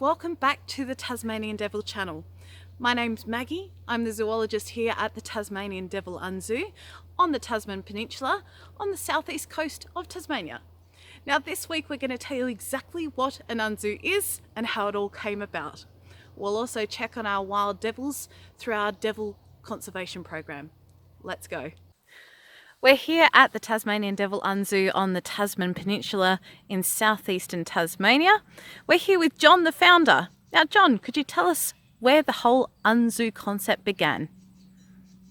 Welcome back to the Tasmanian Devil Channel. My name's Maggie. I'm the zoologist here at the Tasmanian Devil Unzoo on the Tasman Peninsula on the southeast coast of Tasmania. Now this week we're going to tell you exactly what an Unzoo is and how it all came about. We'll also check on our wild devils through our devil conservation program. Let's go. We're here at the Tasmanian Devil Unzoo on the Tasman Peninsula in southeastern Tasmania. We're here with John, the founder. Now John, could you tell us where the whole Unzoo concept began?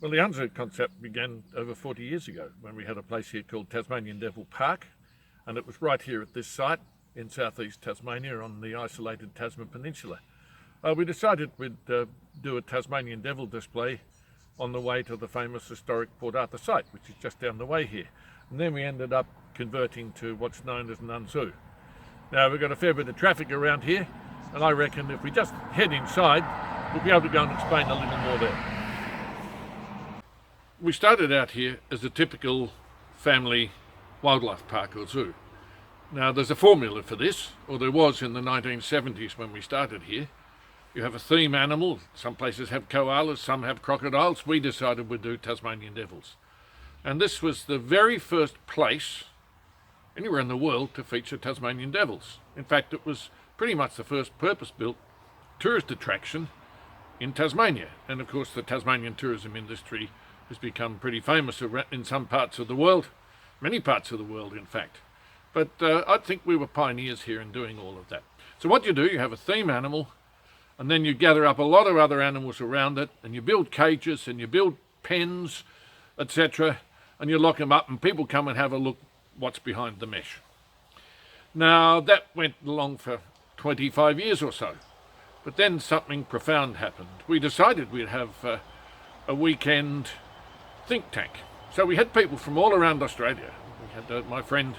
Well, the Unzoo concept began over 40 years ago when we had a place here called Tasmanian Devil Park, and it was right here at this site in southeast Tasmania on the isolated Tasman Peninsula. We decided we'd do a Tasmanian Devil display on the way to the famous historic Port Arthur site, which is just down the way here. And then we ended up converting to what's known as an Unzoo. Now we've got a fair bit of traffic around here, and I reckon if we just head inside, we'll be able to go and explain a little more there. We started out here as a typical family wildlife park or zoo. Now there's a formula for this, or there was in the 1970s when we started here. You have a theme animal. Some places have koalas, some have crocodiles. We decided we'd do Tasmanian devils. And this was the very first place anywhere in the world to feature Tasmanian devils. In fact, it was pretty much the first purpose-built tourist attraction in Tasmania. And of course, the Tasmanian tourism industry has become pretty famous in some parts of the world, many parts of the world, in fact. But I think we were pioneers here in doing all of that. So what you do, you have a theme animal, and then you gather up a lot of other animals around it, and you build cages and you build pens, etc., and you lock them up, and people come and have a look what's behind the mesh. Now that went along for 25 years or so, but then something profound happened. We decided we'd have a weekend think tank. So we had people from all around Australia. We had my friend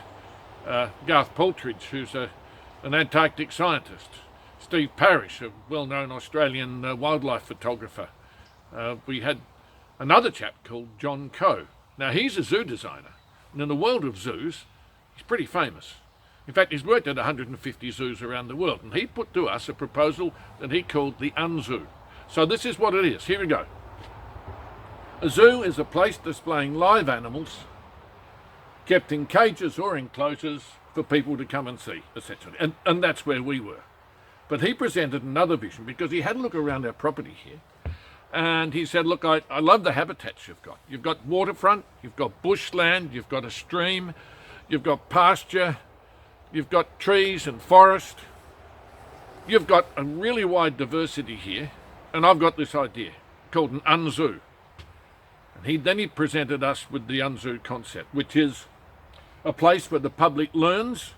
Garth Paltridge, who's an Antarctic scientist, Steve Parrish, a well-known Australian wildlife photographer. We had another chap called John Coe. Now he's a zoo designer, and in the world of zoos, he's pretty famous. In fact, he's worked at 150 zoos around the world, and he put to us a proposal that he called the Unzoo. So this is what it is. Here we go. A zoo is a place displaying live animals kept in cages or enclosures for people to come and see, etc. And that's where we were. But he presented another vision because he had a look around our property here, and he said, look, I love the habitats you've got. You've got waterfront, you've got bushland, you've got a stream, you've got pasture, you've got trees and forest. You've got a really wide diversity here, and I've got this idea called an Unzoo. And then he presented us with the Unzoo concept, which is a place where the public learns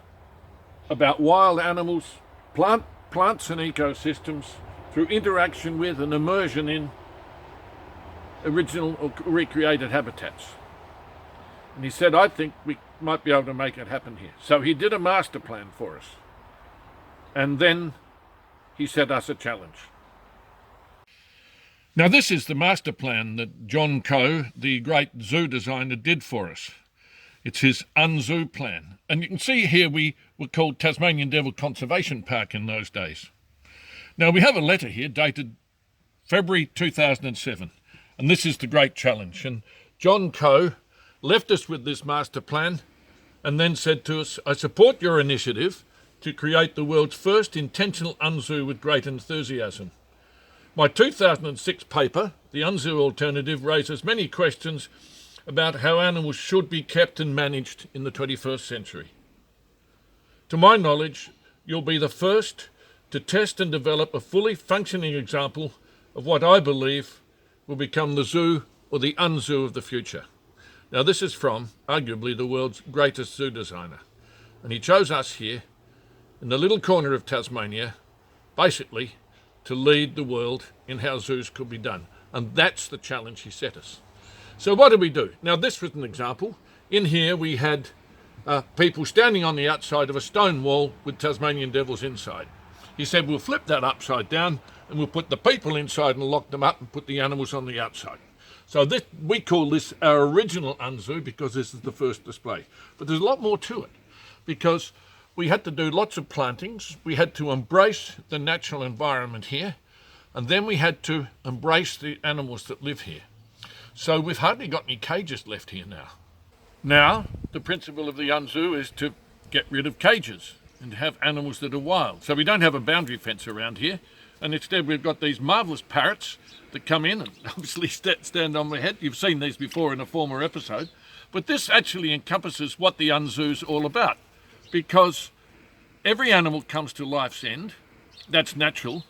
about wild animals, plants and ecosystems through interaction with and immersion in original or recreated habitats. And he said, I think we might be able to make it happen here. So he did a master plan for us. And then he set us a challenge. Now this is the master plan that John Coe, the great zoo designer, did for us. It's his Unzoo plan. And you can see here we were called Tasmanian Devil Conservation Park in those days. Now we have a letter here dated February 2007, and this is the great challenge. And John Coe left us with this master plan and then said to us, I support your initiative to create the world's first intentional Unzoo with great enthusiasm. My 2006 paper, The Unzoo Alternative, raises many questions about how animals should be kept and managed in the 21st century. To my knowledge, you'll be the first to test and develop a fully functioning example of what I believe will become the zoo or the Unzoo of the future. Now this is from arguably the world's greatest zoo designer, and he chose us here in the little corner of Tasmania basically to lead the world in how zoos could be done, and that's the challenge he set us. So what did we do? Now this was an example. In here we had people standing on the outside of a stone wall with Tasmanian devils inside. He said we'll flip that upside down and we'll put the people inside and lock them up and put the animals on the outside. So we call this our original Unzoo because this is the first display. But there's a lot more to it, because we had to do lots of plantings. We had to embrace the natural environment here, and then we had to embrace the animals that live here. So we've hardly got any cages left here now. Now, the principle of the Unzoo is to get rid of cages and to have animals that are wild. So we don't have a boundary fence around here, and instead we've got these marvellous parrots that come in and obviously stand on my head. You've seen these before in a former episode. But this actually encompasses what the Unzoo's all about, because every animal comes to life's end. That's natural.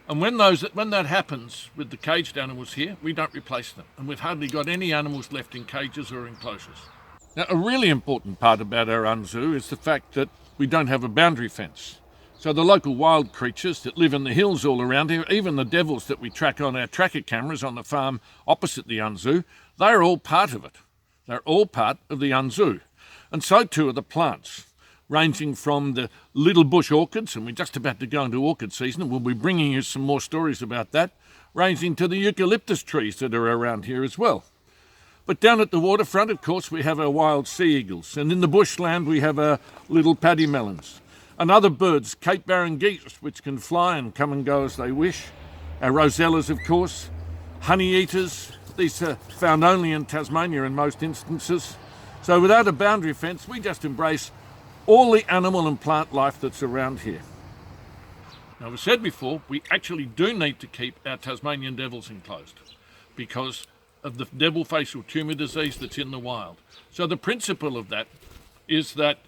And when that happens with the caged animals here, we don't replace them. And we've hardly got any animals left in cages or enclosures. Now, a really important part about our Unzoo is the fact that we don't have a boundary fence. So the local wild creatures that live in the hills all around here, even the devils that we track on our tracker cameras on the farm opposite the Unzoo, they're all part of it. They're all part of the Unzoo. And so too are the plants, ranging from the little bush orchids, and we're just about to go into orchid season, and we'll be bringing you some more stories about that, ranging to the eucalyptus trees that are around here as well. But down at the waterfront, of course, we have our wild sea eagles, and in the bushland we have our little paddy melons. And other birds, Cape Barren geese, which can fly and come and go as they wish. Our rosellas, of course, honey eaters. These are found only in Tasmania in most instances. So without a boundary fence, we just embrace all the animal and plant life that's around here. Now, we've said before, we actually do need to keep our Tasmanian devils enclosed because of the devil facial tumour disease that's in the wild. So the principle of that is that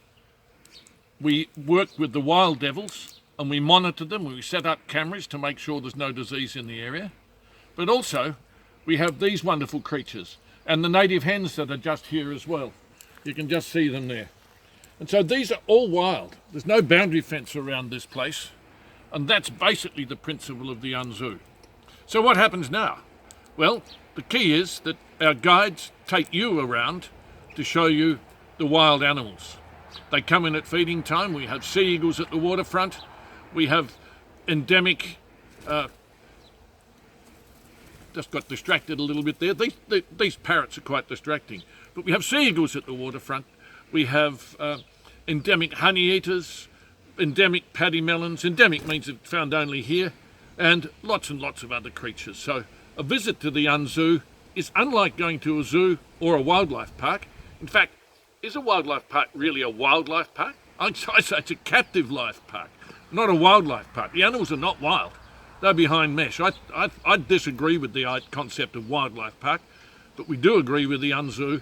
we work with the wild devils and we monitor them. We set up cameras to make sure there's no disease in the area. But also, we have these wonderful creatures and the native hens that are just here as well. You can just see them there. And so these are all wild. There's no boundary fence around this place. And that's basically the principle of the Unzoo. So what happens now? Well, the key is that our guides take you around to show you the wild animals. They come in at feeding time. We have sea eagles at the waterfront. We have endemic, just got distracted a little bit there. These parrots are quite distracting. But we have sea eagles at the waterfront. We have endemic honey eaters, endemic paddy melons. Endemic means it's found only here, and lots of other creatures. So a visit to the Unzoo is unlike going to a zoo or a wildlife park. In fact, is a wildlife park really a wildlife park? I say it's a captive life park, not a wildlife park. The animals are not wild. They're behind mesh. I disagree with the concept of wildlife park, but we do agree with the Unzoo,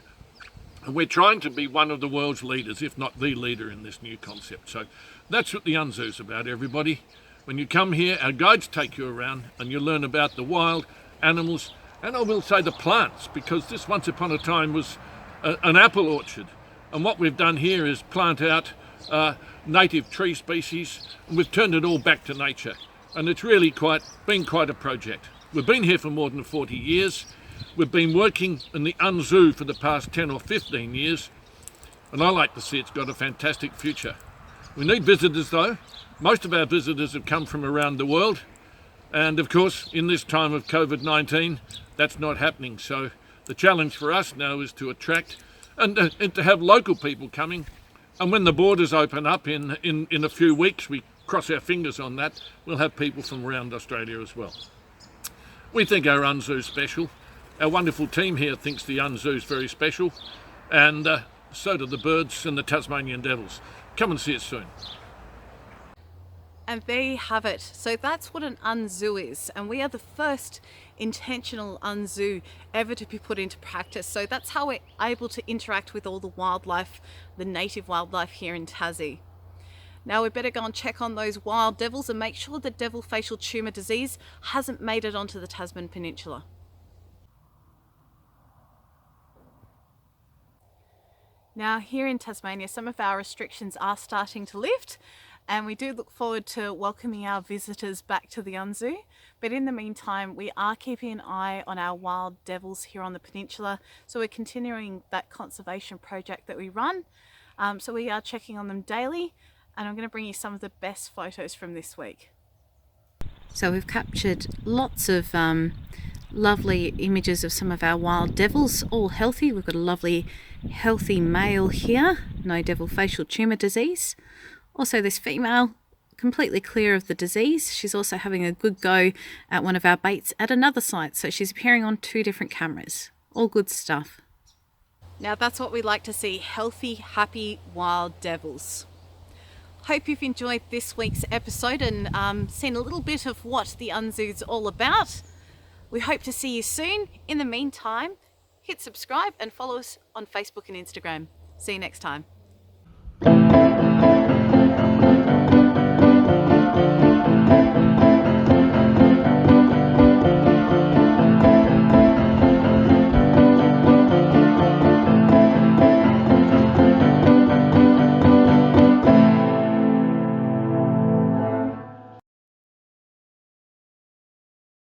and we're trying to be one of the world's leaders, if not the leader in this new concept. So that's what the Unzoo's about, everybody. When you come here, our guides take you around and you learn about the wild animals, and I will say the plants, because this once upon a time was an apple orchard. And what we've done here is plant out native tree species, and we've turned it all back to nature. And it's really been quite a project. We've been here for more than 40 years. We've been working in the Unzoo for the past 10 or 15 years, and I like to see it's got a fantastic future. We need visitors though. Most of our visitors have come from around the world, and of course in this time of COVID-19 that's not happening. So the challenge for us now is to attract and to have local people coming, and when the borders open up in a few weeks, we cross our fingers on that, we'll have people from around Australia as well. We think our Unzoo's special. Our wonderful team here thinks the Unzoo's very special, and so do the birds and the Tasmanian devils. Come and see us soon. And there you have it. So that's what an Unzoo is, and we are the first intentional Unzoo ever to be put into practice. So that's how we're able to interact with all the wildlife, the native wildlife here in Tassie. Now we better go and check on those wild devils and make sure that devil facial tumour disease hasn't made it onto the Tasman Peninsula. Now here in Tasmania, some of our restrictions are starting to lift, and we do look forward to welcoming our visitors back to the Unzoo. But in the meantime, we are keeping an eye on our wild devils here on the peninsula. So we're continuing that conservation project that we run. So we are checking on them daily, and I'm going to bring you some of the best photos from this week. So we've captured lots of lovely images of some of our wild devils, all healthy. We've got a lovely healthy male here, no devil facial tumour disease. Also, this female, completely clear of the disease. She's also having a good go at one of our baits at another site. So she's appearing on 2 different cameras. All good stuff. Now that's what we like to see, healthy, happy, wild devils. Hope you've enjoyed this week's episode and seen a little bit of what the Unzoo's all about. We hope to see you soon. In the meantime, hit subscribe and follow us on Facebook and Instagram. See you next time.